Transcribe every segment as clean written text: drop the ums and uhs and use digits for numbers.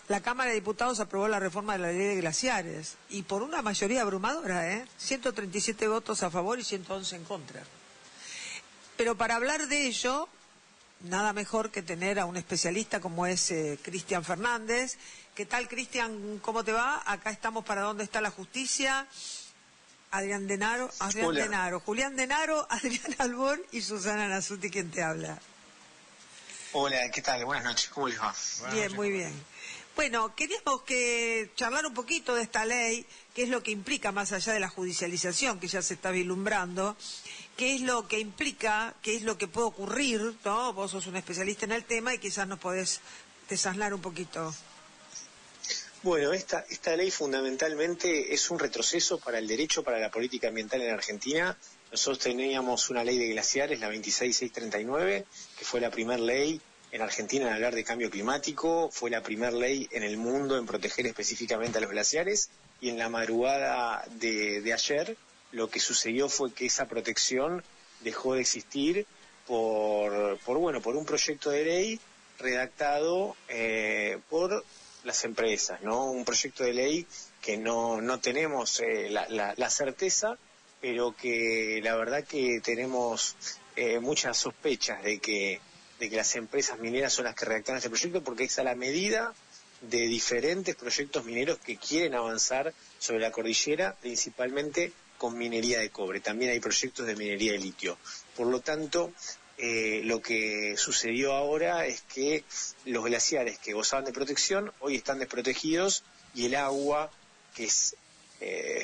La Cámara de Diputados aprobó la reforma de la ley de glaciares y por una mayoría abrumadora, 137 votos a favor y 111 en contra. Pero para hablar de ello, nada mejor que tener a un especialista como es Cristian Fernández. ¿Qué tal, Cristian? ¿Cómo te va? Acá estamos para ¿Dónde está la justicia? Julián Denaro, Adrián Albor y Susana Nasuti, quien te habla. Hola, ¿qué tal? Buenas noches, ¿cómo les va? Bien, muy bien. Bueno, queríamos charlar un poquito de esta ley, qué es lo que implica más allá de la judicialización que ya se está vislumbrando, qué es lo que implica, qué es lo que puede ocurrir, ¿no? Vos sos un especialista en el tema y quizás nos podés desasnar un poquito. Bueno, esta ley fundamentalmente es un retroceso para el derecho, para la política ambiental en Argentina. Nosotros teníamos una ley de glaciares, la 26639, que fue la primera ley en Argentina en hablar de cambio climático, fue la primera ley en el mundo en proteger específicamente a los glaciares, y en la madrugada de ayer lo que sucedió fue que esa protección dejó de existir por un proyecto de ley redactado por las empresas, ¿no? Un proyecto de ley que no tenemos la certeza, pero que la verdad que tenemos muchas sospechas de que las empresas mineras son las que redactaron este proyecto, porque es a la medida de diferentes proyectos mineros que quieren avanzar sobre la cordillera, principalmente con minería de cobre. También hay proyectos de minería de litio. Por lo tanto, lo que sucedió ahora es que los glaciares que gozaban de protección hoy están desprotegidos, y el agua, que es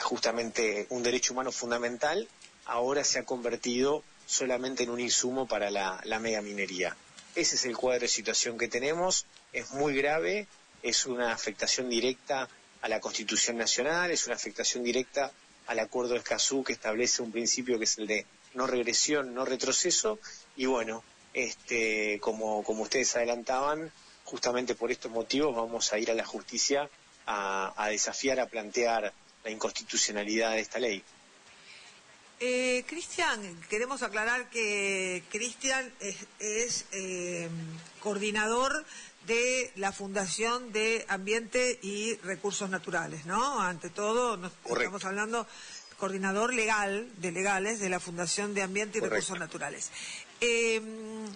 justamente un derecho humano fundamental, ahora se ha convertido solamente en un insumo para la megaminería. Ese es el cuadro de situación que tenemos, es muy grave, es una afectación directa a la Constitución Nacional, es una afectación directa al Acuerdo de Escazú, que establece un principio que es el de no regresión, no retroceso, y bueno, como ustedes adelantaban, justamente por estos motivos vamos a ir a la justicia a desafiar, a plantear la inconstitucionalidad de esta ley. Cristian, queremos aclarar que Cristian es coordinador de la Fundación de Ambiente y Recursos Naturales, ¿no? Ante todo, estamos hablando coordinador legales de la Fundación de Ambiente y Recursos Naturales. En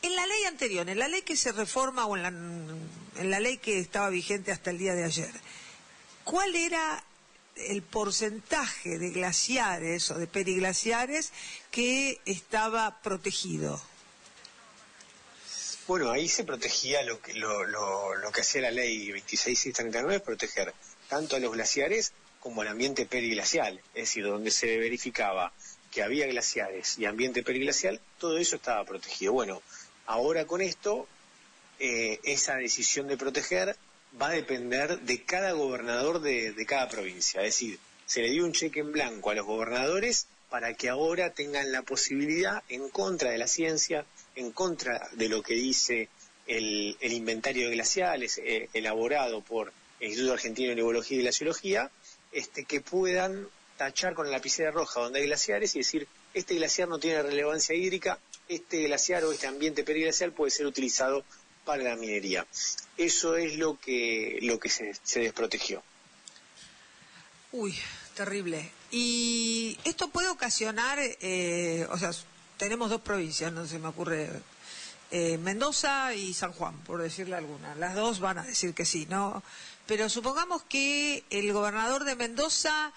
la ley anterior, en la ley que se reforma o en la ley que estaba vigente hasta el día de ayer, ¿cuál era el porcentaje de glaciares o de periglaciares que estaba protegido? Bueno, ahí se protegía lo que hacía la ley 26639, proteger tanto a los glaciares como al ambiente periglacial, es decir, donde se verificaba que había glaciares y ambiente periglacial, todo eso estaba protegido. Bueno, ahora con esto, esa decisión de proteger va a depender de cada gobernador de cada provincia. Es decir, se le dio un cheque en blanco a los gobernadores para que ahora tengan la posibilidad, en contra de la ciencia, en contra de lo que dice el inventario de glaciales elaborado por el Instituto Argentino de Neumología y Glaciología, que puedan tachar con la lapicera roja donde hay glaciares y decir, este glaciar no tiene relevancia hídrica, este glaciar o este ambiente periglacial puede ser utilizado para la minería. Eso es lo que se desprotegió. Uy, terrible. Y esto puede ocasionar, tenemos dos provincias, no se me ocurre, Mendoza y San Juan, por decirle alguna. Las dos van a decir que sí, ¿no? Pero supongamos que el gobernador de Mendoza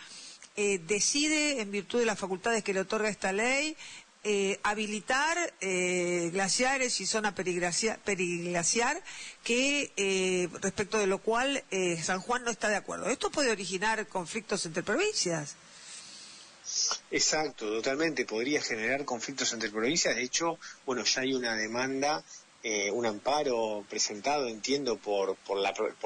decide, en virtud de las facultades que le otorga esta ley, habilitar glaciares y zona periglaciar, que respecto de lo cual San Juan no está de acuerdo. ¿Esto puede originar conflictos entre provincias? Exacto, totalmente, podría generar conflictos entre provincias. De hecho, bueno, ya hay una demanda, un amparo presentado, entiendo, por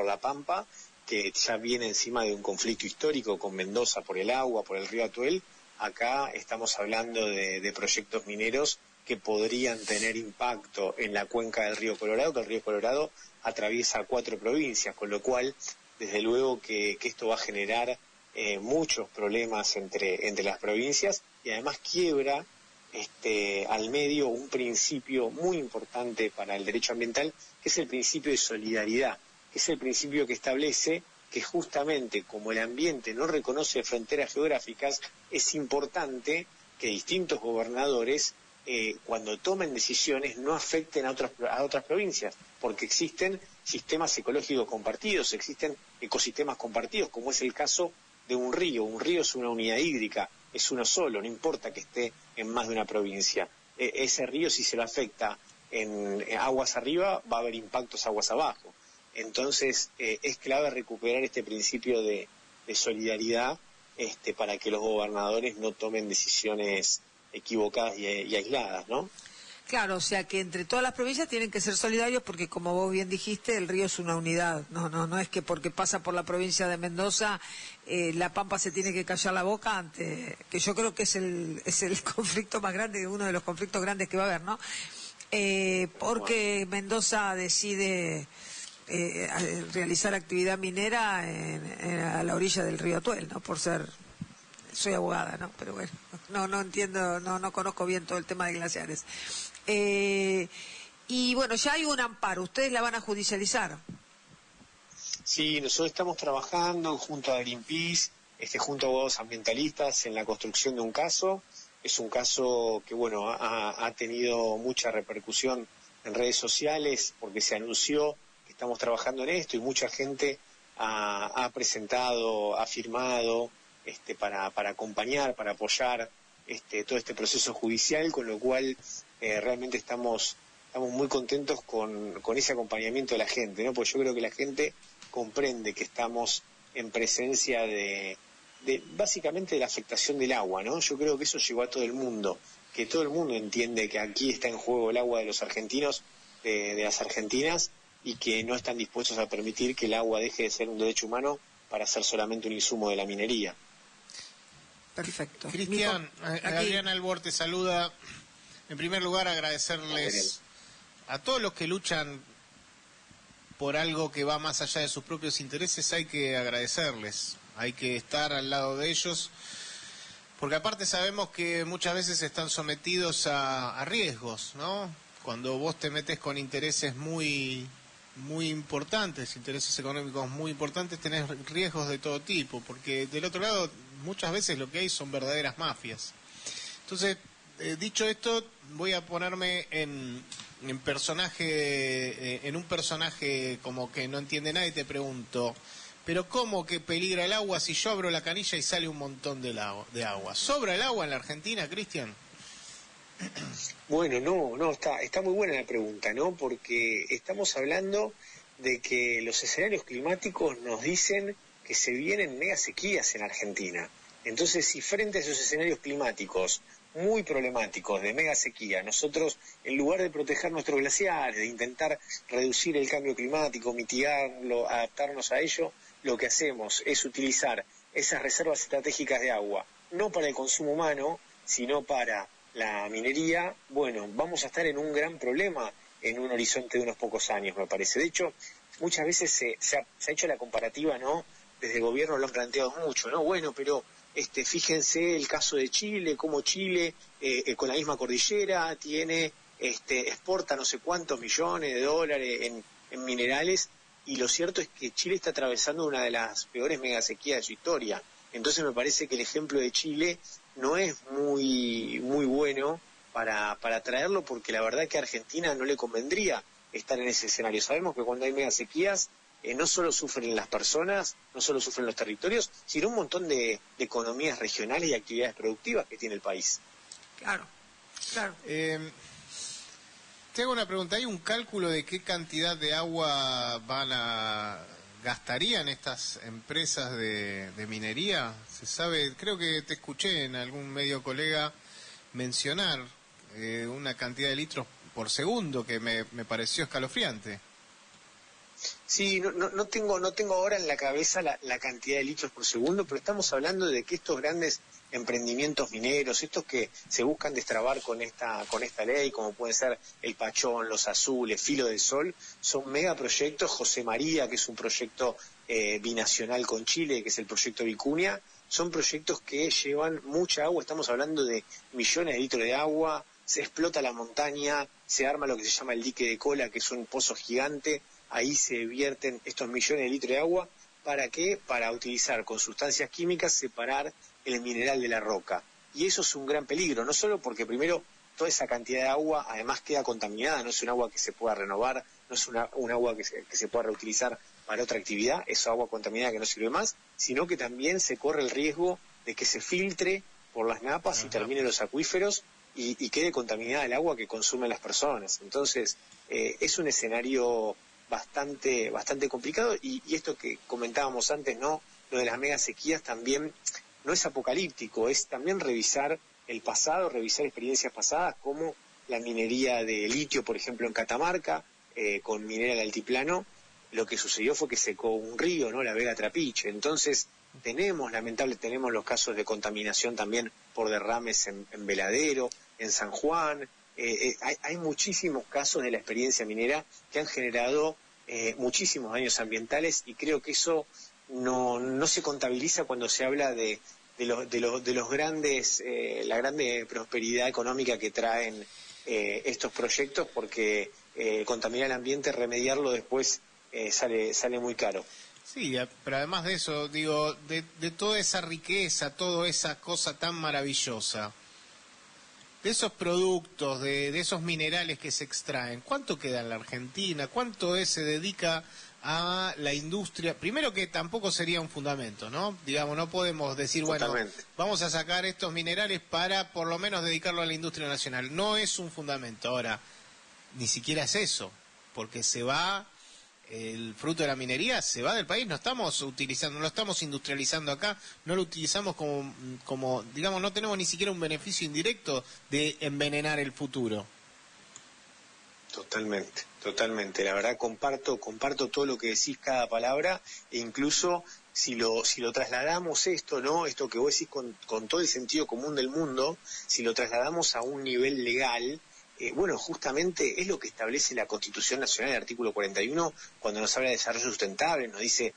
la Pampa, que ya viene encima de un conflicto histórico con Mendoza por el agua, por el río Atuel. Acá estamos hablando de proyectos mineros que podrían tener impacto en la cuenca del río Colorado, que el río Colorado atraviesa 4 provincias, con lo cual, desde luego que esto va a generar muchos problemas entre las provincias, y además quiebra al medio un principio muy importante para el derecho ambiental, que es el principio de solidaridad, es el principio que establece que justamente como el ambiente no reconoce fronteras geográficas, es importante que distintos gobernadores, cuando tomen decisiones, no afecten a otras provincias, porque existen sistemas ecológicos compartidos, existen ecosistemas compartidos, como es el caso de un río. Un río es una unidad hídrica, es uno solo, no importa que esté en más de una provincia. Ese río, si se lo afecta en aguas arriba, va a haber impactos aguas abajo. Entonces, es clave recuperar este principio de solidaridad para que los gobernadores no tomen decisiones equivocadas y aisladas, ¿no? Claro, o sea que entre todas las provincias tienen que ser solidarios porque, como vos bien dijiste, el río es una unidad. No es que porque pasa por la provincia de Mendoza la Pampa se tiene que callar la boca ante, que yo creo que es el conflicto más grande, uno de los conflictos grandes que va a haber, ¿no? Porque Mendoza decide realizar actividad minera a la orilla del río Atuel, ¿no? Por ser, soy abogada, ¿no? Pero bueno, no entiendo, no conozco bien todo el tema de glaciares. Y bueno, ya hay un amparo, ¿ustedes la van a judicializar? Sí, nosotros estamos trabajando junto a Greenpeace, junto a abogados ambientalistas en la construcción de un caso. Es un caso que, bueno, ha tenido mucha repercusión en redes sociales porque se anunció que estamos trabajando en esto y mucha gente ha presentado, ha firmado para acompañar, para apoyar todo este proceso judicial, con lo cual realmente estamos muy contentos con ese acompañamiento de la gente, ¿no? Porque yo creo que la gente comprende que estamos en presencia de básicamente de la afectación del agua, ¿no? Yo creo que eso llegó a todo el mundo, que todo el mundo entiende que aquí está en juego el agua de los argentinos, de las argentinas, y que no están dispuestos a permitir que el agua deje de ser un derecho humano para ser solamente un insumo de la minería. Perfecto. Cristian, Adriana Albor te saluda. En primer lugar, agradecerles a todos los que luchan por algo que va más allá de sus propios intereses. Hay que agradecerles, hay que estar al lado de ellos, porque aparte sabemos que muchas veces están sometidos a riesgos, ¿no? Cuando vos te metes con intereses muy importantes, intereses económicos muy importantes, tenés riesgos de todo tipo, porque del otro lado muchas veces lo que hay son verdaderas mafias. Entonces, dicho esto, voy a ponerme en un personaje como que no entiende nada y te pregunto, pero ¿cómo que peligra el agua si yo abro la canilla y sale un montón de agua? ¿Sobra el agua en la Argentina, Cristian? Bueno, no, está muy buena la pregunta, ¿no? Porque estamos hablando de que los escenarios climáticos nos dicen que se vienen mega sequías en Argentina. Entonces, si frente a esos escenarios climáticos muy problemáticos de mega sequía, nosotros, en lugar de proteger nuestros glaciares, de intentar reducir el cambio climático, mitigarlo, adaptarnos a ello, lo que hacemos es utilizar esas reservas estratégicas de agua, no para el consumo humano, sino para la minería. Bueno, vamos a estar en un gran problema en un horizonte de unos pocos años, me parece. De hecho, muchas veces se ha hecho la comparativa, ¿no? Desde el gobierno lo han planteado mucho, ¿no? Bueno, pero fíjense el caso de Chile, cómo Chile, con la misma cordillera, exporta no sé cuántos millones de dólares en minerales, y lo cierto es que Chile está atravesando una de las peores megasequías de su historia. Entonces me parece que el ejemplo de Chile no es muy bueno para traerlo, porque la verdad que a Argentina no le convendría estar en ese escenario. Sabemos que cuando hay megasequías no solo sufren las personas, no solo sufren los territorios, sino un montón de economías regionales y actividades productivas que tiene el país. Claro. Te hago una pregunta, ¿hay un cálculo de qué cantidad de agua gastarían estas empresas de minería? Se sabe, creo que te escuché en algún medio colega mencionar una cantidad de litros por segundo que me pareció escalofriante. Sí, no tengo ahora en la cabeza la cantidad de litros por segundo, pero estamos hablando de que estos grandes emprendimientos mineros, estos que se buscan destrabar con esta ley, como pueden ser el Pachón, los Azules, Filo del Sol, son megaproyectos. José María, que es un proyecto binacional con Chile, que es el proyecto Vicuña, son proyectos que llevan mucha agua. Estamos hablando de millones de litros de agua, se explota la montaña, se arma lo que se llama el dique de cola, que es un pozo gigante ahí se vierten estos millones de litros de agua. ¿Para qué? Para utilizar con sustancias químicas, separar el mineral de la roca. Y eso es un gran peligro, no solo porque primero toda esa cantidad de agua además queda contaminada, no es un agua que se pueda renovar, no es un agua que se pueda reutilizar para otra actividad, es agua contaminada que no sirve más, sino que también se corre el riesgo de que se filtre por las napas y termine en los acuíferos y quede contaminada el agua que consumen las personas. Entonces, es un escenario bastante complicado y esto que comentábamos antes, ¿no? Lo de las mega sequías también no es apocalíptico, es también revisar el pasado, revisar experiencias pasadas como la minería de litio, por ejemplo, en Catamarca, con minera del altiplano. Lo que sucedió fue que secó un río, ¿no? La Vega Trapiche. Entonces, tenemos los casos de contaminación también por derrames en Veladero, en San Juan. Hay muchísimos casos de la experiencia minera que han generado muchísimos daños ambientales y creo que eso no se contabiliza cuando se habla de los grandes, la grande prosperidad económica que traen estos proyectos, porque contaminar el ambiente, remediarlo después sale muy caro. Sí, pero además de eso, digo, de toda esa riqueza, toda esa cosa tan maravillosa, de esos productos, de esos minerales que se extraen, ¿cuánto queda en la Argentina? ¿Cuánto se dedica a la industria? Primero, que tampoco sería un fundamento, ¿no? Digamos, no podemos decir, bueno, vamos a sacar estos minerales para por lo menos dedicarlo a la industria nacional. No es un fundamento. Ahora, ni siquiera es eso, porque se va, el fruto de la minería se va del país, no estamos utilizando, no lo estamos industrializando acá, no lo utilizamos como digamos, no tenemos ni siquiera un beneficio indirecto de envenenar el futuro. Totalmente. La verdad comparto todo lo que decís, cada palabra, e incluso si lo trasladamos esto, ¿no? Esto que vos decís con todo el sentido común del mundo, si lo trasladamos a un nivel legal, bueno, justamente es lo que establece la Constitución Nacional, el artículo 41, cuando nos habla de desarrollo sustentable, nos dice,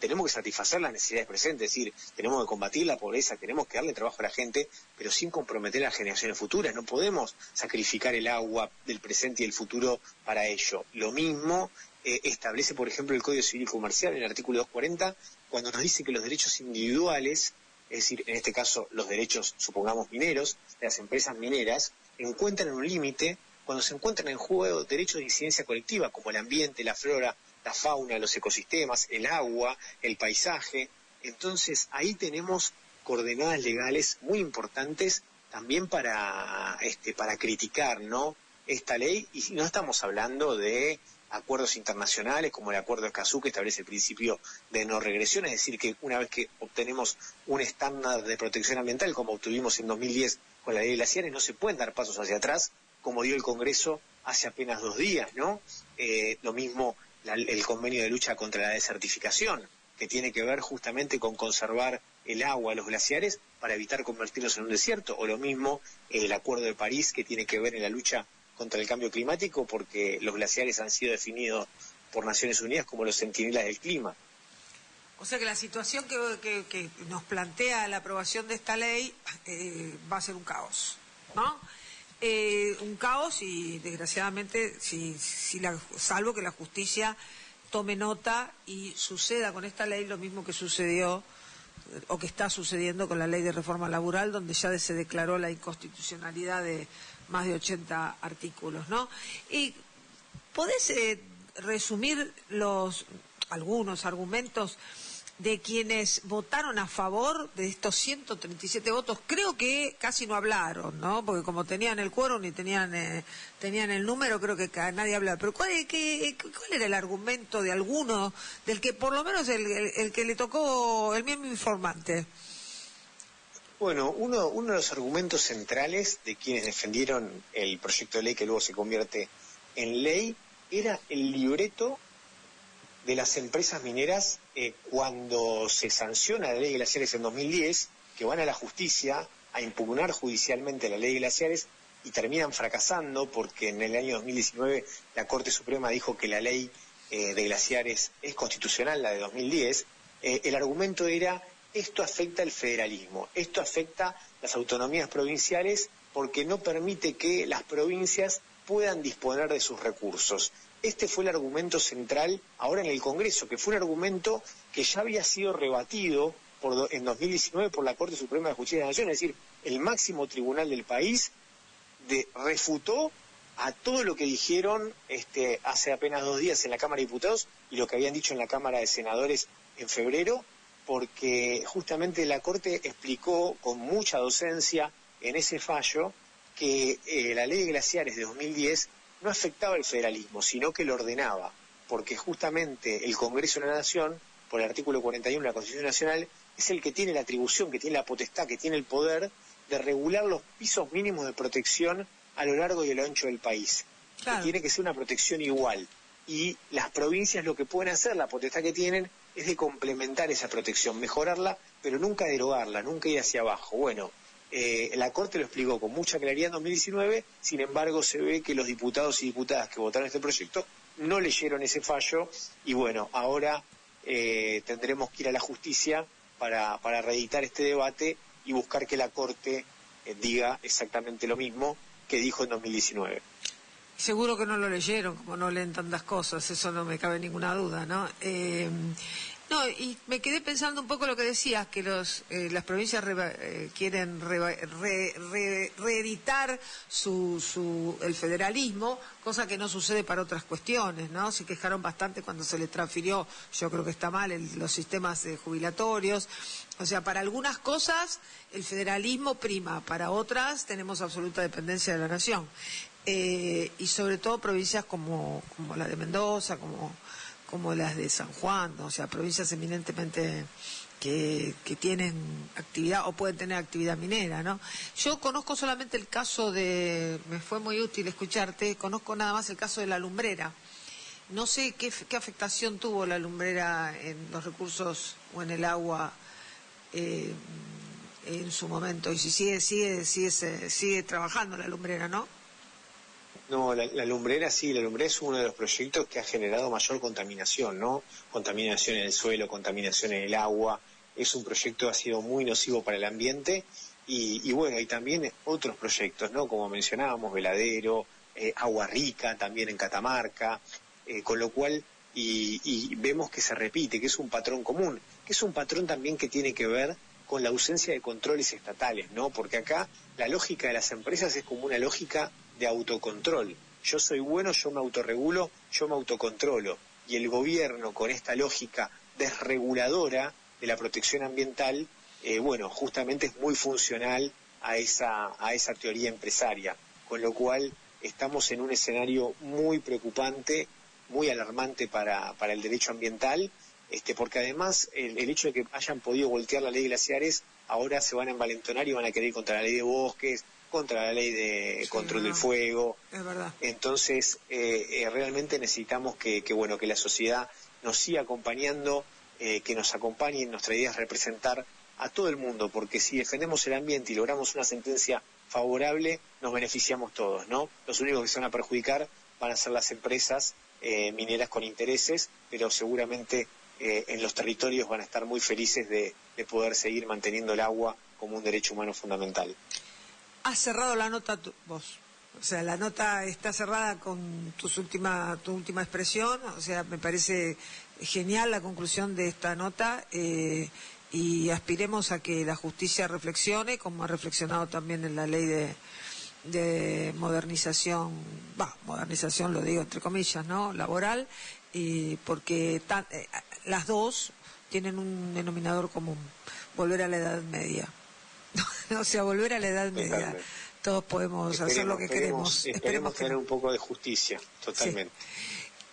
tenemos que satisfacer las necesidades presentes, es decir, tenemos que combatir la pobreza, tenemos que darle trabajo a la gente, pero sin comprometer a las generaciones futuras. No podemos sacrificar el agua del presente y el futuro para ello. Lo mismo establece, por ejemplo, el Código Civil Comercial, en el artículo 240, cuando nos dice que los derechos individuales, es decir, en este caso los derechos, supongamos, mineros, de las empresas mineras, encuentran un límite cuando se encuentran en juego derechos de incidencia colectiva, como el ambiente, la flora, la fauna, los ecosistemas, el agua, el paisaje. Entonces, ahí tenemos coordenadas legales muy importantes también para criticar, ¿no?, esta ley, y no estamos hablando de acuerdos internacionales como el Acuerdo de Escazú, que establece el principio de no regresión, es decir, que una vez que obtenemos un estándar de protección ambiental, como obtuvimos en 2010 con la ley de glaciares, no se pueden dar pasos hacia atrás, como dio el Congreso hace apenas 2 días, ¿no? Lo mismo el convenio de lucha contra la desertificación, que tiene que ver justamente con conservar el agua de los glaciares para evitar convertirlos en un desierto, o lo mismo el Acuerdo de París, que tiene que ver en la lucha contra el cambio climático, porque los glaciares han sido definidos por Naciones Unidas como los centinelas del clima. O sea que la situación que nos plantea la aprobación de esta ley va a ser un caos, ¿no? Un caos, y desgraciadamente, salvo que la justicia tome nota y suceda con esta ley lo mismo que sucedió o que está sucediendo con la ley de reforma laboral, donde ya se declaró la inconstitucionalidad de más de 80 artículos, ¿no? Y ¿podés resumir algunos argumentos de quienes votaron a favor de estos 137 votos? Creo que casi no hablaron, ¿no? Porque como tenían el quórum y tenían el número, creo que nadie hablaba. Pero ¿cuál era el argumento de alguno, del que por lo menos el que le tocó el mismo informante? Bueno, uno de los argumentos centrales de quienes defendieron el proyecto de ley que luego se convierte en ley era el libreto de las empresas mineras cuando se sanciona la ley de glaciares en 2010, que van a la justicia a impugnar judicialmente la ley de glaciares y terminan fracasando porque en el año 2019 la Corte Suprema dijo que la ley de glaciares es constitucional, la de 2010. El argumento era: esto afecta al federalismo, esto afecta las autonomías provinciales porque no permite que las provincias puedan disponer de sus recursos. este fue el argumento central ahora en el Congreso, que fue un argumento que ya había sido rebatido en 2019 por la Corte Suprema de Justicia de la Nación, es decir, el máximo tribunal del país refutó a todo lo que dijeron hace apenas 2 días en la Cámara de Diputados y lo que habían dicho en la Cámara de Senadores en febrero, porque justamente la Corte explicó con mucha docencia en ese fallo que la ley de glaciares de 2010 no afectaba el federalismo, sino que lo ordenaba, porque justamente el Congreso de la Nación, por el artículo 41 de la Constitución Nacional, es el que tiene la atribución, que tiene la potestad, que tiene el poder de regular los pisos mínimos de protección a lo largo y a lo ancho del país. Claro. Que tiene que ser una protección igual. Y las provincias lo que pueden hacer, la potestad que tienen, es de complementar esa protección, mejorarla, pero nunca derogarla, nunca ir hacia abajo. Bueno, la Corte lo explicó con mucha claridad en 2019, sin embargo se ve que los diputados y diputadas que votaron este proyecto no leyeron ese fallo y bueno, ahora tendremos que ir a la justicia para reeditar este debate y buscar que la Corte diga exactamente lo mismo que dijo en 2019. Seguro que no lo leyeron, como no leen tantas cosas, eso no me cabe ninguna duda, ¿no? No, y me quedé pensando un poco lo que decías, que las provincias quieren reeditar el federalismo, cosa que no sucede para otras cuestiones, ¿no? Se quejaron bastante cuando se les transfirió, yo creo que está mal, los sistemas jubilatorios. O sea, para algunas cosas el federalismo prima, para otras tenemos absoluta dependencia de la nación. Y sobre todo provincias como la de Mendoza, como las de San Juan, ¿no? O sea, provincias eminentemente que tienen actividad o pueden tener actividad minera, ¿no? Yo conozco solamente el caso me fue muy útil escucharte, conozco nada más el caso de La Lumbrera. No sé qué afectación tuvo La Lumbrera en los recursos o en el agua en su momento, y si sigue trabajando La Lumbrera, ¿no? No, la lumbrera sí, la lumbrera es uno de los proyectos que ha generado mayor contaminación, ¿no? Contaminación en el suelo, contaminación en el agua, es un proyecto que ha sido muy nocivo para el ambiente y bueno, y también otros proyectos, ¿no? Como mencionábamos, Veladero, Agua Rica, también en Catamarca, con lo cual, y vemos que se repite, que es un patrón común, que es un patrón también que tiene que ver con la ausencia de controles estatales, ¿no? Porque acá la lógica de las empresas es como una lógica de autocontrol. Yo soy bueno, yo me autorregulo, yo me autocontrolo. Y el gobierno, con esta lógica desreguladora de la protección ambiental, bueno, justamente es muy funcional a esa teoría empresaria. Con lo cual estamos en un escenario muy preocupante, muy alarmante para el derecho ambiental, porque además el hecho de que hayan podido voltear la ley de glaciares, ahora se van a envalentonar y van a querer ir contra la ley de bosques, contra la ley de control del fuego. Es verdad. Entonces, realmente necesitamos que la sociedad nos siga acompañando, que nos acompañe. Nuestra idea es representar a todo el mundo, porque si defendemos el ambiente y logramos una sentencia favorable, nos beneficiamos todos, ¿no? Los únicos que se van a perjudicar van a ser las empresas mineras con intereses, pero seguramente en los territorios van a estar muy felices de poder seguir manteniendo el agua como un derecho humano fundamental. ¿Has cerrado la nota vos? O sea, la nota está cerrada con tu última expresión. O sea, me parece genial la conclusión de esta nota y aspiremos a que la justicia reflexione, como ha reflexionado también en la ley de modernización, modernización lo digo entre comillas, ¿no? Laboral, porque las dos tienen un denominador común: volver a la Edad Media. O sea, volver a la Edad Media. Todos podemos hacer lo que queremos. Esperemos tener un poco de justicia, totalmente. Sí.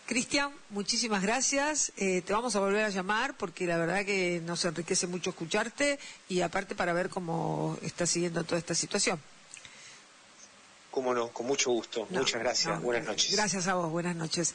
Cristian, muchísimas gracias. Te vamos a volver a llamar porque la verdad que nos enriquece mucho escucharte y aparte para ver cómo está siguiendo toda esta situación. Cómo no, con mucho gusto. Muchas gracias. Buenas noches. Gracias a vos, buenas noches.